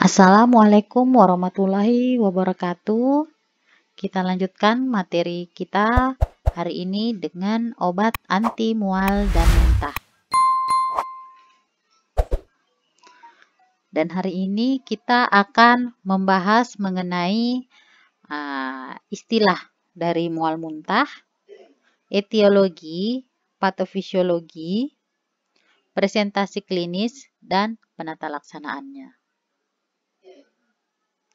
Assalamualaikum warahmatullahi wabarakatuh. Kita lanjutkan materi kita hari ini dengan obat anti mual dan muntah. Dan hari ini kita akan membahas mengenai istilah dari mual muntah, etiologi, patofisiologi, presentasi klinis, dan penata laksanaannya.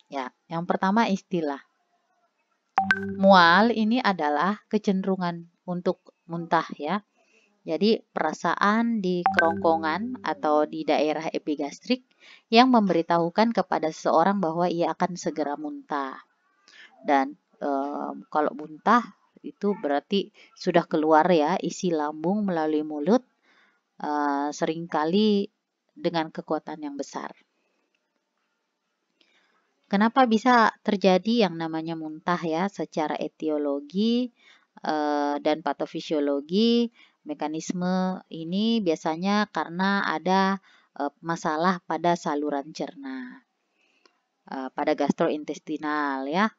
Ya, yang pertama istilah. Mual ini adalah kecenderungan untuk muntah ya. Jadi perasaan di kerongkongan atau di daerah epigastrik yang memberitahukan kepada seseorang bahwa ia akan segera muntah. Dan kalau muntah itu berarti sudah keluar ya isi lambung melalui mulut, seringkali dengan kekuatan yang besar. Kenapa bisa terjadi yang namanya muntah ya? Secara etiologi dan patofisiologi, mekanisme ini biasanya karena ada masalah pada saluran cerna, pada gastrointestinal ya,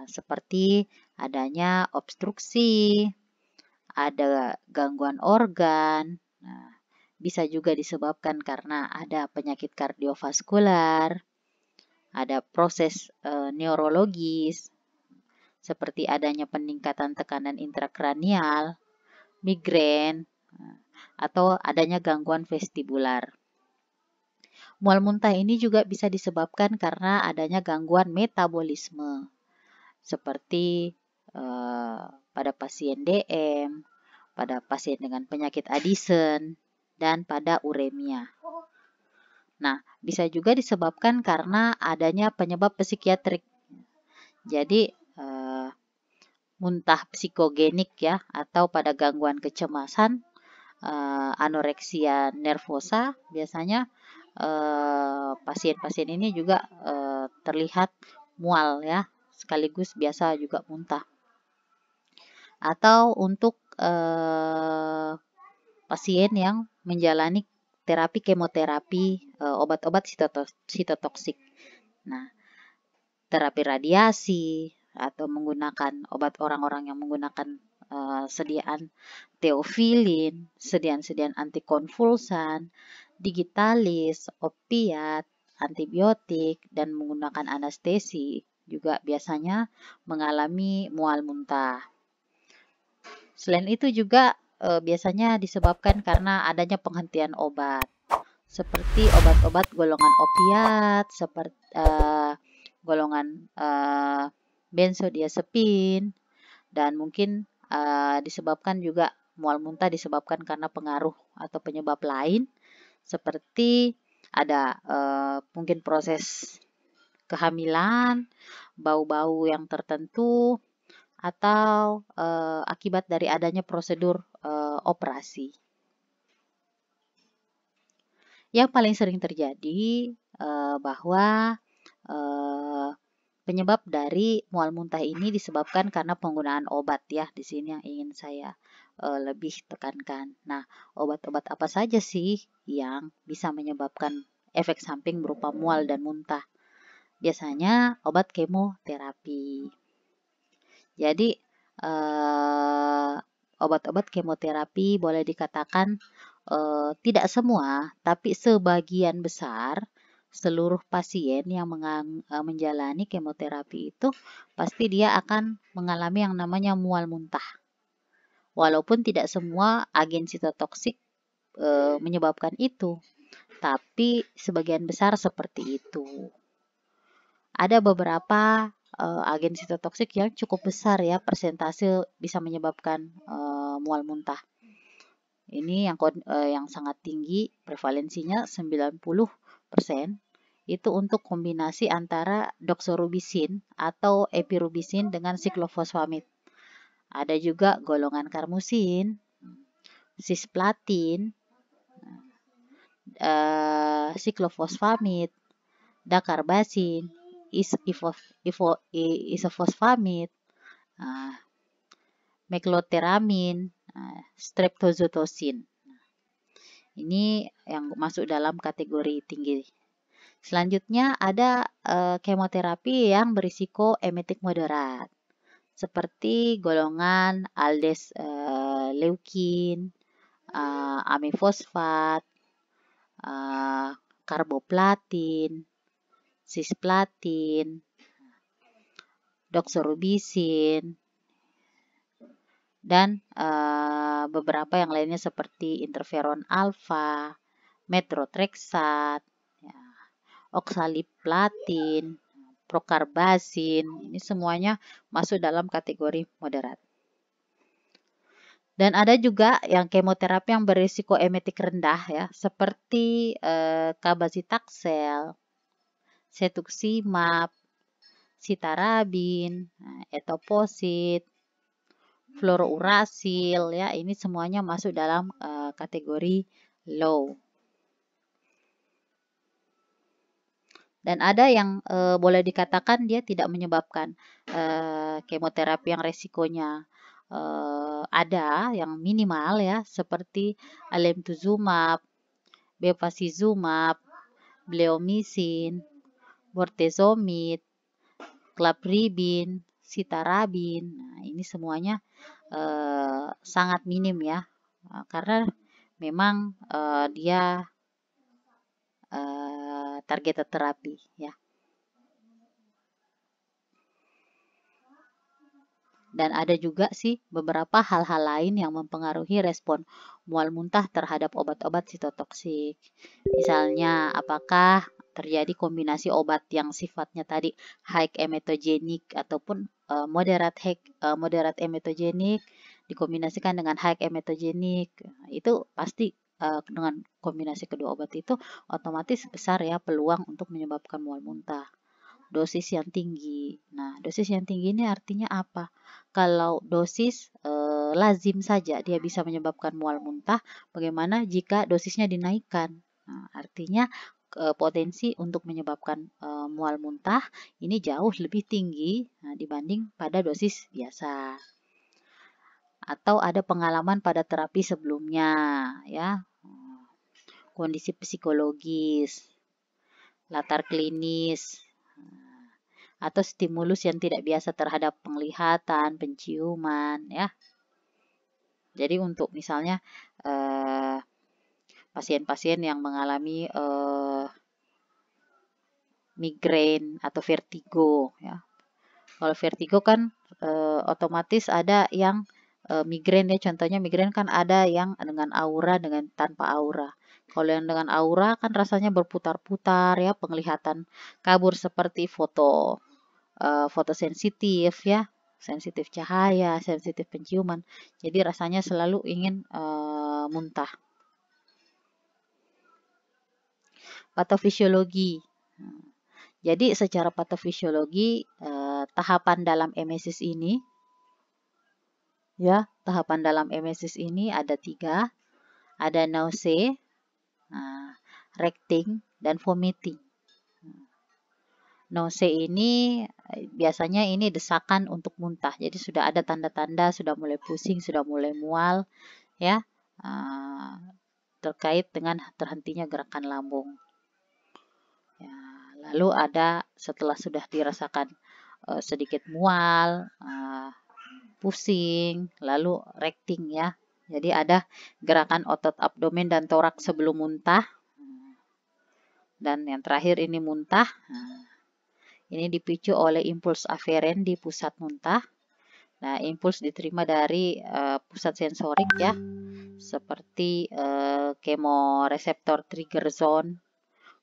seperti adanya obstruksi, ada gangguan organ, bisa juga disebabkan karena ada penyakit kardiovaskular, ada proses neurologis seperti adanya peningkatan tekanan intrakranial, migrain, atau adanya gangguan vestibular. Mual muntah ini juga bisa disebabkan karena adanya gangguan metabolisme seperti pada pasien DM, pada pasien dengan penyakit Addison, dan pada uremia. Nah, bisa juga disebabkan karena adanya penyebab psikiatrik. Jadi, muntah psikogenik ya, atau pada gangguan kecemasan, anoreksia nervosa, biasanya pasien-pasien ini juga terlihat mual ya, sekaligus biasa juga muntah. Atau untuk pasien yang menjalani terapi kemoterapi, obat-obat sitotoksik. Nah, terapi radiasi atau menggunakan obat orang-orang yang menggunakan sediaan teofilin, sediaan antikonvulsan, digitalis, opiat, antibiotik, dan menggunakan anestesi juga biasanya mengalami mual muntah. Selain itu juga biasanya disebabkan karena adanya penghentian obat, seperti obat-obat golongan opiat, seperti golongan benzodiazepin, dan mungkin disebabkan juga mual muntah disebabkan karena pengaruh atau penyebab lain, seperti ada mungkin proses kehamilan, bau-bau yang tertentu, atau akibat dari adanya prosedur operasi. Yang paling sering terjadi bahwa penyebab dari mual muntah ini disebabkan karena penggunaan obat ya. Di sini yang ingin saya lebih tekankan. Nah, obat-obat apa saja sih yang bisa menyebabkan efek samping berupa mual dan muntah? Biasanya obat kemoterapi. Jadi obat-obat kemoterapi boleh dikatakan tidak semua, tapi sebagian besar seluruh pasien yang menjalani kemoterapi itu pasti dia akan mengalami yang namanya mual muntah. Walaupun tidak semua agen sitotoksik menyebabkan itu, tapi sebagian besar seperti itu. Ada beberapa agen sitotoksik yang cukup besar ya, persentase bisa menyebabkan mual muntah. Ini yang sangat tinggi, prevalensinya 90%, itu untuk kombinasi antara doxorubicin atau epirubisin dengan siklofosfamid. Ada juga golongan karmusin, cisplatin, siklofosfamid, dakarbasin, isofosfamid, mekloteramin, streptozotocin. Ini yang masuk dalam kategori tinggi. Selanjutnya ada kemoterapi yang berisiko emetik moderat, seperti golongan aldes leukin, amifosfat, karboplatin, cisplatin, doxorubicin, dan beberapa yang lainnya seperti interferon alfa, methotrexate, ya, oxaliplatin, prokarbasin. Ini semuanya masuk dalam kategori moderat. Dan ada juga yang kemoterapi yang berisiko emetik rendah ya, seperti cabazitaxel, cetuximab, citarabin, etoposide, fluorouracil ya, ini semuanya masuk dalam kategori low. Dan ada yang boleh dikatakan dia tidak menyebabkan kemoterapi yang resikonya ada yang minimal ya, seperti alemtuzumab, bevacizumab, bleomycin, bortezomib, clabribin, citarabin. Nah, ini semuanya sangat minim ya, karena memang dia targeted terapi ya. Dan ada juga sih beberapa hal-hal lain yang mempengaruhi respon mual muntah terhadap obat-obat sitotoksik. Misalnya, apakah terjadi kombinasi obat yang sifatnya tadi high emetogenik ataupun moderate emetogenik dikombinasikan dengan high emetogenik. Itu pasti dengan kombinasi kedua obat itu otomatis besar ya peluang untuk menyebabkan mual muntah. Dosis yang tinggi. Nah, dosis yang tinggi ini artinya apa? Kalau dosis lazim saja dia bisa menyebabkan mual muntah, bagaimana jika dosisnya dinaikkan? Nah, artinya potensi untuk menyebabkan mual muntah ini jauh lebih tinggi dibanding pada dosis biasa. Atau ada pengalaman pada terapi sebelumnya, ya, kondisi psikologis, latar klinis, atau stimulus yang tidak biasa terhadap penglihatan, penciuman, ya. Jadi untuk misalnya pasien-pasien yang mengalami migrain atau vertigo, ya. Kalau vertigo kan otomatis ada yang migrain ya, contohnya migrain kan ada yang dengan aura, dengan tanpa aura. Kalau yang dengan aura kan rasanya berputar-putar ya, penglihatan kabur seperti fotosensitif ya, sensitif cahaya, sensitif penciuman. Jadi rasanya selalu ingin muntah. Patofisiologi. Jadi secara patofisiologi tahapan dalam emesis ini ya, tahapan dalam emesis ini ada 3. Ada nausea, recting, dan vomiting. Nausea ini biasanya ini desakan untuk muntah. Jadi sudah ada tanda-tanda, sudah mulai pusing, sudah mulai mual, ya, terkait dengan terhentinya gerakan lambung. Ya, lalu ada setelah sudah dirasakan sedikit mual, pusing, lalu recting ya. Jadi ada gerakan otot abdomen dan toraks sebelum muntah. Dan yang terakhir ini muntah. Ini dipicu oleh impuls aferen di pusat muntah. Nah, impuls diterima dari pusat sensorik ya, seperti kemoreseptor trigger zone,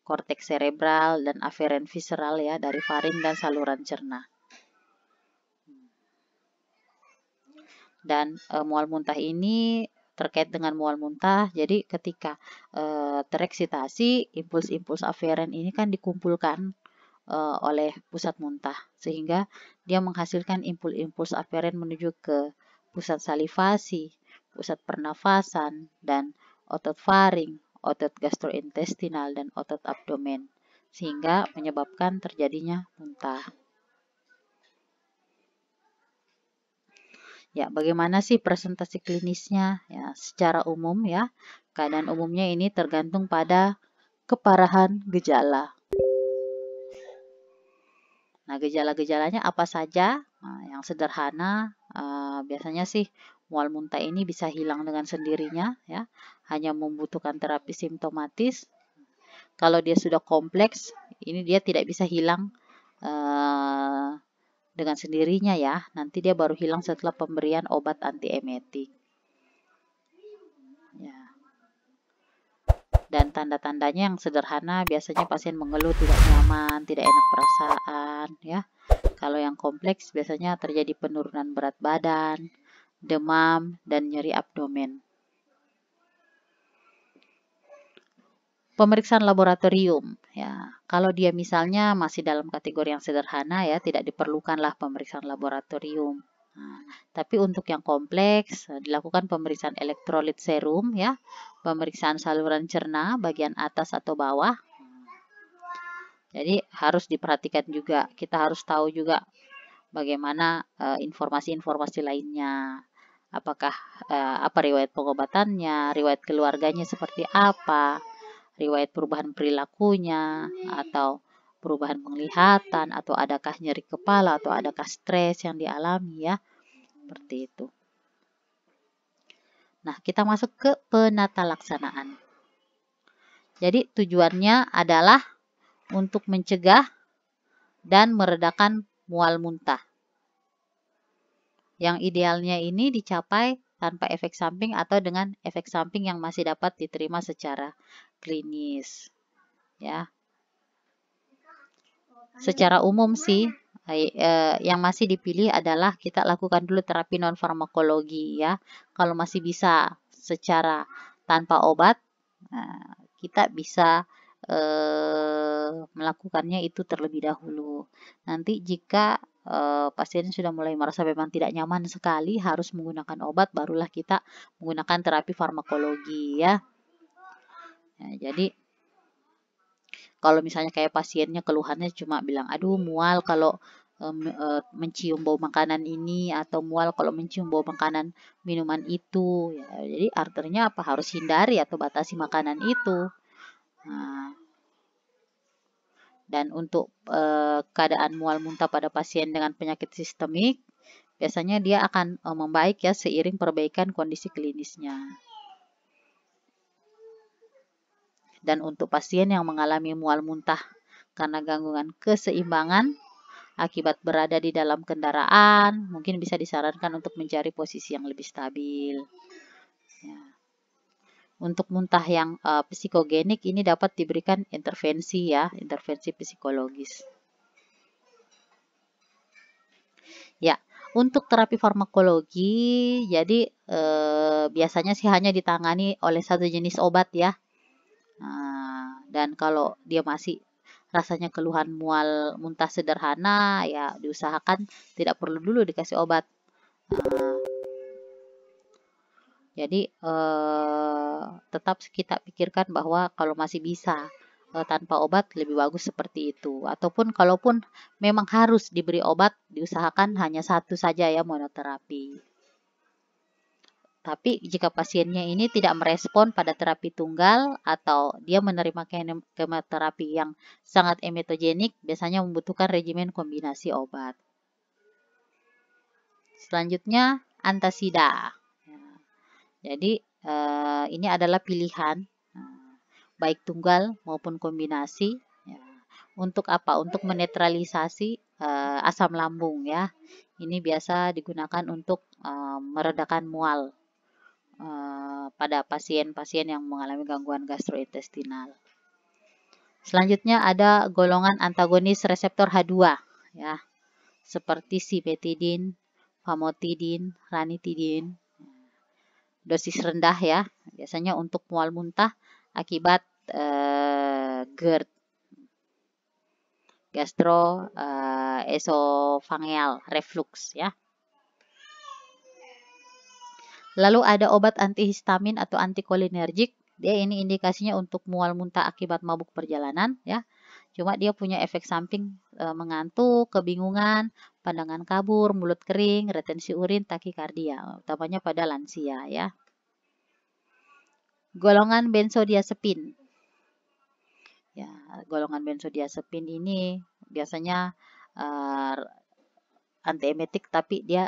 korteks cerebral, dan aferen visceral ya, dari faring dan saluran cerna. Dan mual muntah ini terkait dengan mual muntah, jadi ketika tereksitasi, impuls-impuls aferen ini kan dikumpulkan oleh pusat muntah, sehingga dia menghasilkan impuls-impuls aferen menuju ke pusat salivasi, pusat pernafasan, dan otot faring, otot gastrointestinal, dan otot abdomen, sehingga menyebabkan terjadinya muntah. Ya, bagaimana sih presentasi klinisnya? Ya, secara umum ya, keadaan umumnya ini tergantung pada keparahan gejala. Nah, gejala-gejalanya apa saja? Nah, yang sederhana biasanya sih mual muntah ini bisa hilang dengan sendirinya ya, hanya membutuhkan terapi simptomatis. Kalau dia sudah kompleks, ini dia tidak bisa hilang dengan sendirinya ya. Nanti dia baru hilang setelah pemberian obat antiemetik. Ya. Dan tanda-tandanya yang sederhana, biasanya pasien mengeluh tidak nyaman, tidak enak perasaan ya. Kalau yang kompleks biasanya terjadi penurunan berat badan, demam, dan nyeri abdomen. Pemeriksaan laboratorium ya. Kalau dia misalnya masih dalam kategori yang sederhana ya, tidak diperlukanlah pemeriksaan laboratorium. Nah, tapi untuk yang kompleks dilakukan pemeriksaan elektrolit serum ya, pemeriksaan saluran cerna bagian atas atau bawah. Jadi harus diperhatikan juga. Kita harus tahu juga bagaimana informasi-informasi lainnya. Apakah apa riwayat pengobatannya, riwayat keluarganya seperti apa, riwayat perubahan perilakunya, atau perubahan penglihatan, atau adakah nyeri kepala, atau adakah stres yang dialami ya. Seperti itu. Nah, kita masuk ke penata laksanaan. Jadi tujuannya adalah untuk mencegah dan meredakan mual muntah. Yang idealnya ini dicapai tanpa efek samping atau dengan efek samping yang masih dapat diterima secara klinis. Ya. Secara umum sih yang masih dipilih adalah kita lakukan dulu terapi non farmakologi ya. Kalau masih bisa secara tanpa obat, kita bisa melakukannya itu terlebih dahulu. Nanti jika pasien sudah mulai merasa memang tidak nyaman sekali harus menggunakan obat, barulah kita menggunakan terapi farmakologi ya. Jadi kalau misalnya kayak pasiennya keluhannya cuma bilang, aduh mual kalau mencium bau makanan ini, atau mual kalau mencium bau makanan minuman itu, ya, jadi artinya apa? Harus hindari atau batasi makanan itu. Nah, dan untuk keadaan mual muntah pada pasien dengan penyakit sistemik, biasanya dia akan membaik ya seiring perbaikan kondisi klinisnya. Dan untuk pasien yang mengalami mual muntah karena gangguan keseimbangan akibat berada di dalam kendaraan, mungkin bisa disarankan untuk mencari posisi yang lebih stabil. Ya. Untuk muntah yang psikogenik ini dapat diberikan intervensi ya, intervensi psikologis. Ya, untuk terapi farmakologi, jadi biasanya sih hanya ditangani oleh satu jenis obat ya. Dan kalau dia masih rasanya keluhan mual muntah sederhana, ya diusahakan tidak perlu dulu dikasih obat. Jadi tetap kita pikirkan bahwa kalau masih bisa tanpa obat lebih bagus seperti itu. Ataupun kalaupun memang harus diberi obat, diusahakan hanya satu saja ya monoterapi. Tapi jika pasiennya ini tidak merespon pada terapi tunggal atau dia menerima kemoterapi yang sangat emetogenik, biasanya membutuhkan regimen kombinasi obat. Selanjutnya antasida. Jadi ini adalah pilihan baik tunggal maupun kombinasi. Ya. Untuk apa? Untuk menetralisasi asam lambung ya. Ini biasa digunakan untuk meredakan mual pada pasien-pasien yang mengalami gangguan gastrointestinal. Selanjutnya ada golongan antagonis reseptor H2 ya, seperti simetidin, famotidin, ranitidin. Dosis rendah ya, biasanya untuk mual muntah akibat GERD, gastroesophageal reflux ya. Lalu ada obat antihistamin atau antikolinergik. Dia ini indikasinya untuk mual muntah akibat mabuk perjalanan ya. Cuma dia punya efek samping mengantuk, kebingungan, pandangan kabur, mulut kering, retensi urin, takikardia, utamanya pada lansia ya. Golongan benzodiazepin. Ya, golongan benzodiazepin ini biasanya antiemetik, tapi dia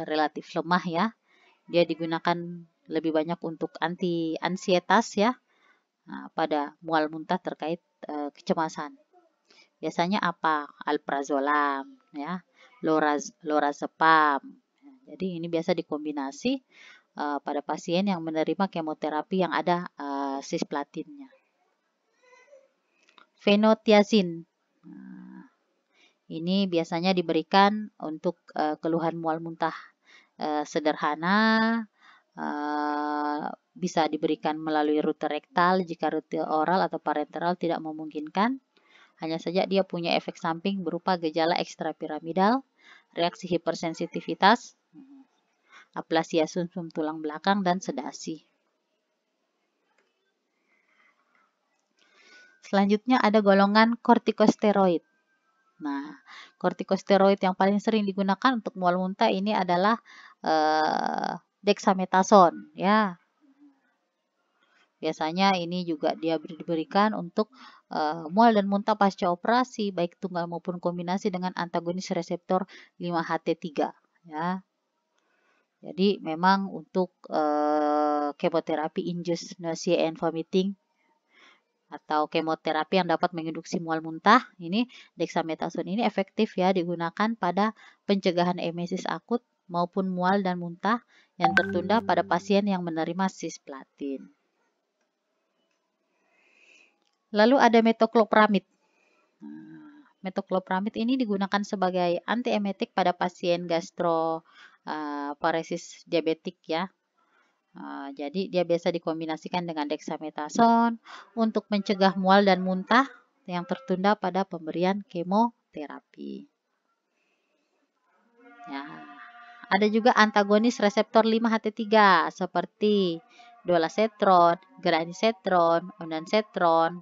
relatif lemah ya. Dia digunakan lebih banyak untuk ansietas ya, pada mual muntah terkait kecemasan. Biasanya apa? Alprazolam ya, lorazepam. Jadi ini biasa dikombinasi pada pasien yang menerima kemoterapi yang ada cisplatinnya. Fenotiazin. Ini biasanya diberikan untuk keluhan mual muntah sederhana, bisa diberikan melalui rute rektal jika rute oral atau parenteral tidak memungkinkan. Hanya saja dia punya efek samping berupa gejala ekstrapiramidal, reaksi hipersensitivitas, aplasia sumsum tulang belakang, dan sedasi. Selanjutnya ada golongan kortikosteroid. Nah, kortikosteroid yang paling sering digunakan untuk mual muntah ini adalah dexamethasone ya. Biasanya ini juga dia diberikan untuk mual dan muntah pasca operasi, baik tunggal maupun kombinasi dengan antagonis reseptor 5-HT3 ya. Jadi memang untuk kemoterapi induced nausea and vomiting atau kemoterapi yang dapat menginduksi mual muntah, ini dexamethasone ini efektif ya, digunakan pada pencegahan emesis akut maupun mual dan muntah yang tertunda pada pasien yang menerima cisplatin. Lalu ada metoclopramid. Metoclopramid ini digunakan sebagai antiemetik pada pasien gastroparesis diabetik ya. Jadi dia biasa dikombinasikan dengan dexamethasone untuk mencegah mual dan muntah yang tertunda pada pemberian kemoterapi. Ya. Ada juga antagonis reseptor 5-HT3 seperti dolasetron, granisetron, ondansetron.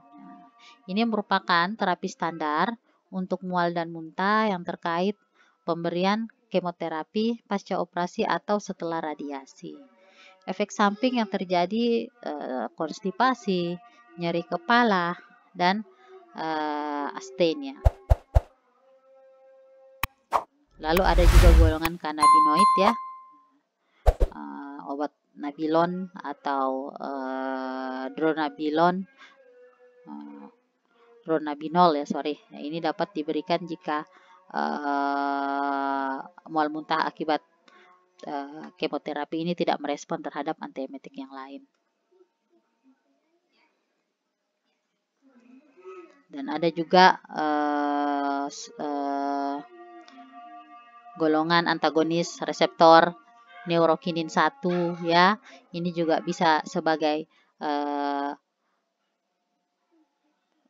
Ini merupakan terapi standar untuk mual dan muntah yang terkait pemberian kemoterapi pasca operasi atau setelah radiasi. Efek samping yang terjadi konstipasi, nyeri kepala, dan astenia. Lalu ada juga golongan cannabinoid ya, obat nabilon atau dronabinol ya, sorry. Nah, ini dapat diberikan jika mual muntah akibat kemoterapi ini tidak merespon terhadap antiemetik yang lain. Dan ada juga golongan antagonis reseptor neurokinin 1 ya. Ini juga bisa sebagai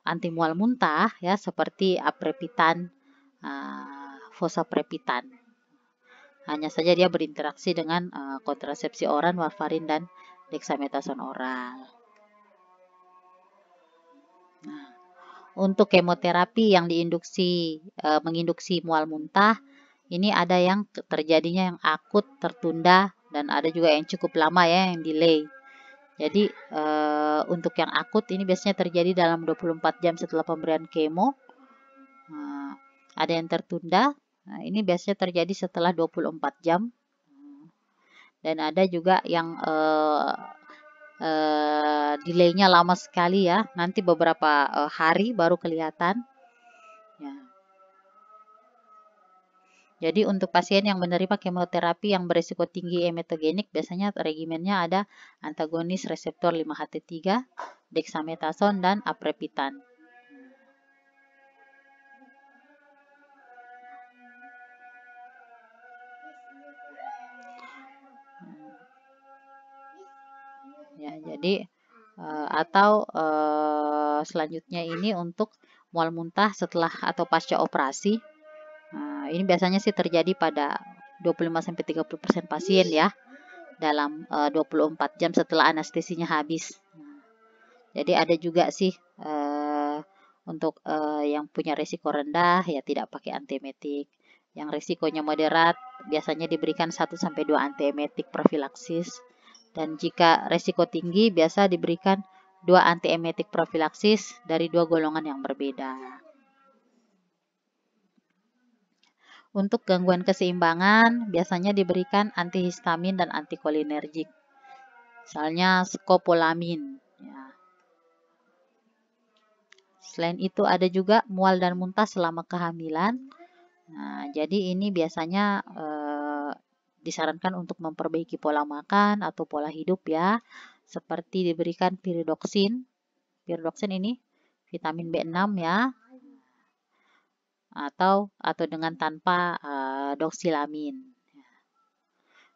anti mual muntah ya, seperti aprepitan, fosaprepitan. Hanya saja dia berinteraksi dengan kontrasepsi oral, warfarin, dan dexamethasone oral. Nah, untuk kemoterapi yang menginduksi mual muntah, ini ada yang terjadinya yang akut, tertunda, dan ada juga yang cukup lama ya, yang delay. Jadi untuk yang akut ini biasanya terjadi dalam 24 jam setelah pemberian kemo. Ada yang tertunda. Nah, ini biasanya terjadi setelah 24 jam. Dan ada juga yang delaynya lama sekali ya. Nanti beberapa hari baru kelihatan. Ya. Jadi untuk pasien yang menerima kemoterapi yang berisiko tinggi emetogenik, biasanya regimennya ada antagonis reseptor 5-HT3, dexamethasone, dan aprepitan. Ya, jadi selanjutnya ini untuk mual muntah setelah atau pasca operasi. Ini biasanya sih terjadi pada 25-30% pasien ya, dalam 24 jam setelah anestesinya habis. Jadi ada juga sih untuk yang punya risiko rendah ya tidak pakai antiemetik. Yang risikonya moderat biasanya diberikan 1-2 antiemetik profilaksis. Dan jika risiko tinggi biasa diberikan 2 antiemetik profilaksis dari 2 golongan yang berbeda. Untuk gangguan keseimbangan, biasanya diberikan antihistamin dan antikolinergik. Misalnya skopolamin. Ya. Selain itu ada juga mual dan muntah selama kehamilan. Nah, jadi ini biasanya disarankan untuk memperbaiki pola makan atau pola hidup ya. Seperti diberikan piridoksin. Piridoksin ini vitamin B6 ya. Atau dengan tanpa doksilamin.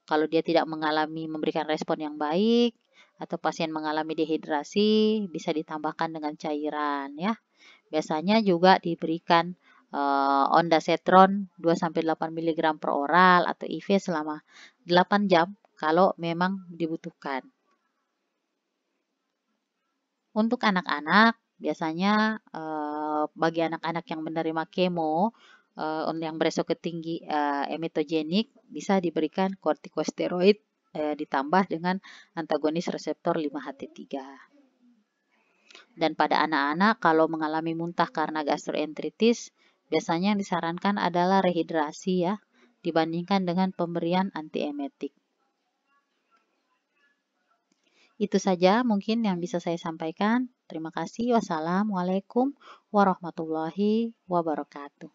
Kalau dia tidak memberikan respon yang baik atau pasien mengalami dehidrasi, bisa ditambahkan dengan cairan ya. Biasanya juga diberikan ondansetron 2-8 mg per oral atau IV selama 8 jam kalau memang dibutuhkan. Untuk anak-anak, biasanya bagi anak-anak yang menerima kemo yang beresiko tinggi emetogenik bisa diberikan kortikosteroid ditambah dengan antagonis reseptor 5-HT3. Dan pada anak-anak kalau mengalami muntah karena gastroenteritis, biasanya yang disarankan adalah rehidrasi ya, dibandingkan dengan pemberian antiemetik. Itu saja mungkin yang bisa saya sampaikan. Terima kasih. Wassalamualaikum warahmatullahi wabarakatuh.